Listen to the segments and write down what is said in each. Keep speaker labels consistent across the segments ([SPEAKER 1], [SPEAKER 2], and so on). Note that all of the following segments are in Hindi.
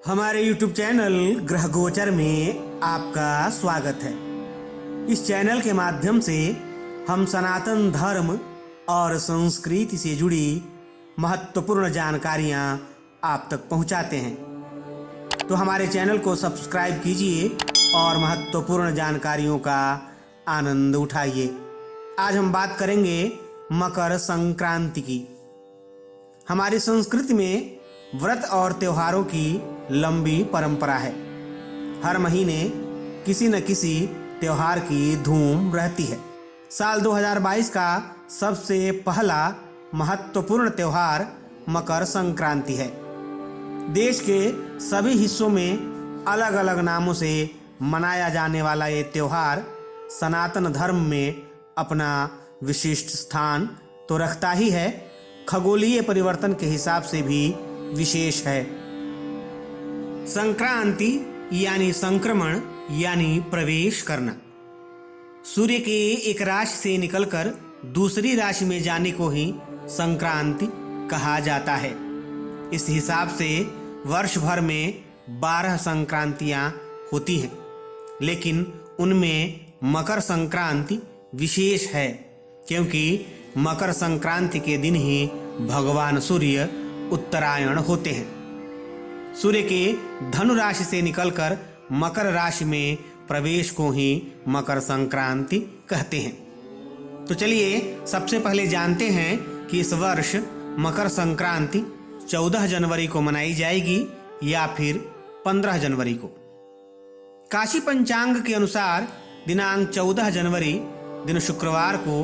[SPEAKER 1] हमारे YouTube चैनल ग्रह गोचर में आपका स्वागत है। इस चैनल के माध्यम से हम सनातन धर्म और संस्कृति से जुड़ी महत्वपूर्ण जानकारियां आप तक पहुंचाते हैं। तो हमारे चैनल को सब्सक्राइब कीजिए और महत्वपूर्ण जानकारियों का आनंद उठाइए। आज हम बात करेंगे मकर संक्रांति की। हमारी संस्कृति में व्रत और त्योहारों की लंबी परंपरा है। हर महीने किसी न किसी त्योहार की धूम रहती है। साल 2022 का सबसे पहला महत्वपूर्ण त्योहार मकर संक्रांति है। देश के सभी हिस्सों में अलग अलग नामों से मनाया जाने वाला ये त्योहार सनातन धर्म में अपना विशिष्ट स्थान तो रखता ही है, खगोलीय परिवर्तन के हिसाब से भी विशेष है। संक्रांति यानी संक्रमण यानी प्रवेश करना। सूर्य के एक राशि से निकलकर दूसरी राशि में जाने को ही संक्रांति कहा जाता है। इस हिसाब से वर्ष भर में 12 संक्रांतियां होती हैं, लेकिन उनमें मकर संक्रांति विशेष है, क्योंकि मकर संक्रांति के दिन ही भगवान सूर्य उत्तरायण होते हैं। सूर्य के धनु राशि से निकलकर मकर राशि में प्रवेश को ही मकर संक्रांति कहते हैं। तो चलिए सबसे पहले जानते हैं कि इस वर्ष मकर संक्रांति 14 जनवरी को मनाई जाएगी या फिर 15 जनवरी को। काशी पंचांग के अनुसार दिनांक 14 जनवरी दिन शुक्रवार को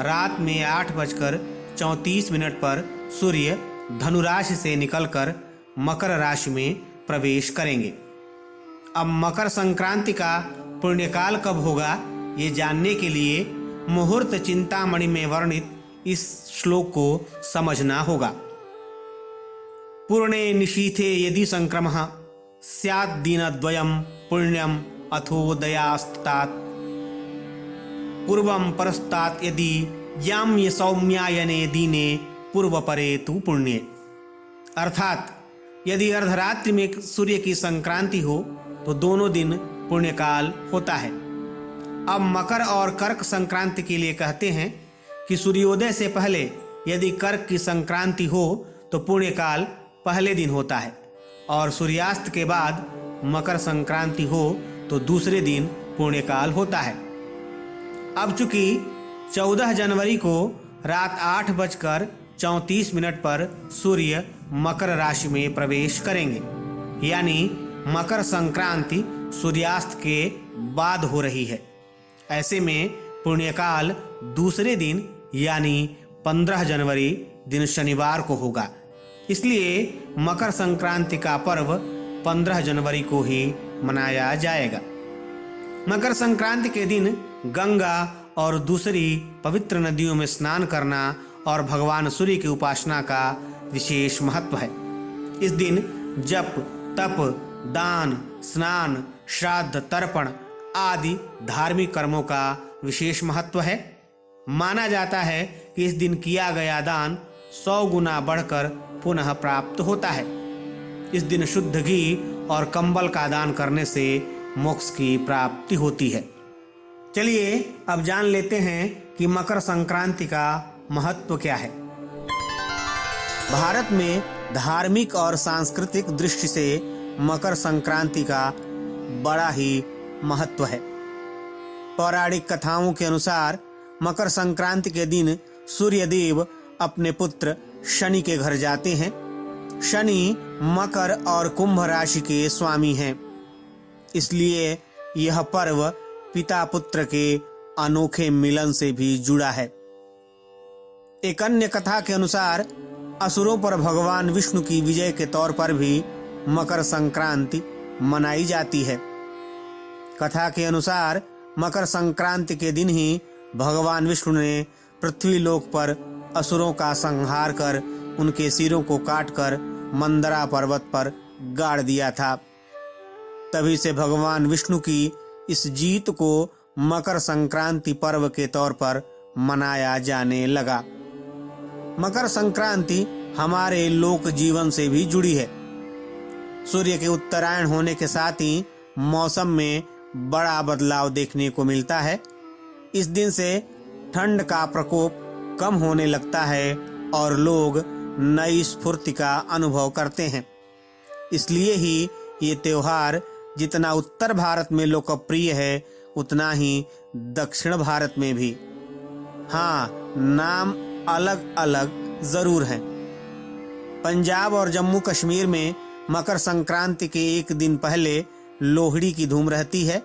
[SPEAKER 1] रात में 8:34 पर सूर्य धनु राशि से निकलकर मकर राशि में प्रवेश करेंगे। अब मकर संक्रांति का पुण्यकाल कब होगा, ये जानने के लिए मुहूर्त चिंतामणि में वर्णित इस श्लोक को समझना होगा। पूर्णे निशीथे यदि संक्रमः स्यात् दिनद्वयं पुण्यम अथोदयास्तात् पूर्वं परस्तात् यदि याम्य सौम्यायने दीने पूर्वपरे तु पुण्ये। अर्थात यदि अर्धरात्रि में सूर्य की संक्रांति हो तो दोनों दिन पुण्यकाल होता है। अब मकर और कर्क संक्रांति के लिए कहते हैं कि सूर्योदय से पहले यदि कर्क की संक्रांति हो तो पुण्यकाल पहले दिन होता है, और सूर्यास्त के बाद मकर संक्रांति हो तो दूसरे दिन पुण्यकाल होता है। अब चूंकि 14 जनवरी को रात 8:34 पर सूर्य मकर राशि में प्रवेश करेंगे, यानी मकर संक्रांति सूर्यास्त के बाद हो रही है। ऐसे में पुण्यकाल दूसरे दिन यानी 15 जनवरी दिन शनिवार को होगा। इसलिए मकर संक्रांति का पर्व 15 जनवरी को ही मनाया जाएगा। मकर संक्रांति के दिन गंगा और दूसरी पवित्र नदियों में स्नान करना और भगवान सूर्य की उपासना का विशेष महत्व है। इस दिन जप, तप, दान, स्नान, श्राद्ध, तर्पण आदि धार्मिक कर्मों का विशेष महत्व है। माना जाता है कि इस दिन किया गया दान 100 गुना बढ़कर पुनः प्राप्त होता है। इस दिन शुद्ध घी और कंबल का दान करने से मोक्ष की प्राप्ति होती है। चलिए अब जान लेते हैं कि मकर संक्रांति का महत्व क्या है। भारत में धार्मिक और सांस्कृतिक दृष्टि से मकर संक्रांति का बड़ा ही महत्व है। पौराणिक कथाओं के अनुसार मकर संक्रांति के दिन सूर्यदेव अपने पुत्र शनि के घर जाते हैं। शनि मकर और कुंभ राशि के स्वामी हैं, इसलिए यह पर्व पिता पुत्र के अनोखे मिलन से भी जुड़ा है। एक अन्य कथा के अनुसार असुरों पर भगवान विष्णु की विजय के तौर पर भी मकर संक्रांति मनाई जाती है। कथा के अनुसार मकर संक्रांति के दिन ही भगवान विष्णु ने पृथ्वी लोक पर असुरों का संहार कर उनके सिरों को काटकर मंदरा पर्वत पर गाड़ दिया था। तभी से भगवान विष्णु की इस जीत को मकर संक्रांति पर्व के तौर पर मनाया जाने लगा। मकर संक्रांति हमारे लोक जीवन से भी जुड़ी है। सूर्य के उत्तरायण होने के साथ ही मौसम में बड़ा बदलाव देखने को मिलता है। इस दिन से ठंड का प्रकोप कम होने लगता है और लोग नई स्फूर्ति का अनुभव करते हैं। इसलिए ही ये त्योहार जितना उत्तर भारत में लोकप्रिय है उतना ही दक्षिण भारत में भी। हाँ, नाम अलग अलग जरूर हैं। पंजाब और जम्मू कश्मीर में मकर संक्रांति के एक दिन पहले लोहड़ी की धूम रहती है।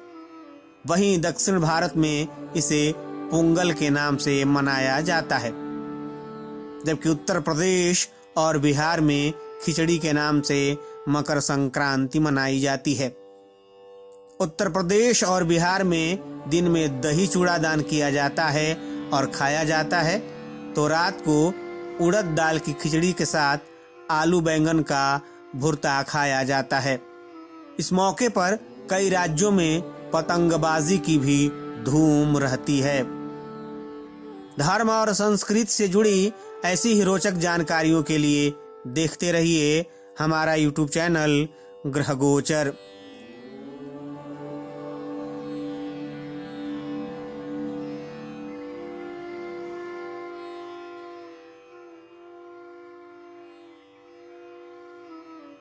[SPEAKER 1] वहीं दक्षिण भारत में इसे पोंगल के नाम से मनाया जाता है, जबकि उत्तर प्रदेश और बिहार में खिचड़ी के नाम से मकर संक्रांति मनाई जाती है। उत्तर प्रदेश और बिहार में दिन में दही चूड़ा दान किया जाता है और खाया जाता है, तो रात को उड़द दाल की खिचड़ी के साथ आलू बैंगन का भुर्ता खाया जाता है। इस मौके पर कई राज्यों में पतंगबाजी की भी धूम रहती है। धर्म और संस्कृति से जुड़ी ऐसी ही रोचक जानकारियों के लिए देखते रहिए हमारा YouTube चैनल ग्रह गोचर।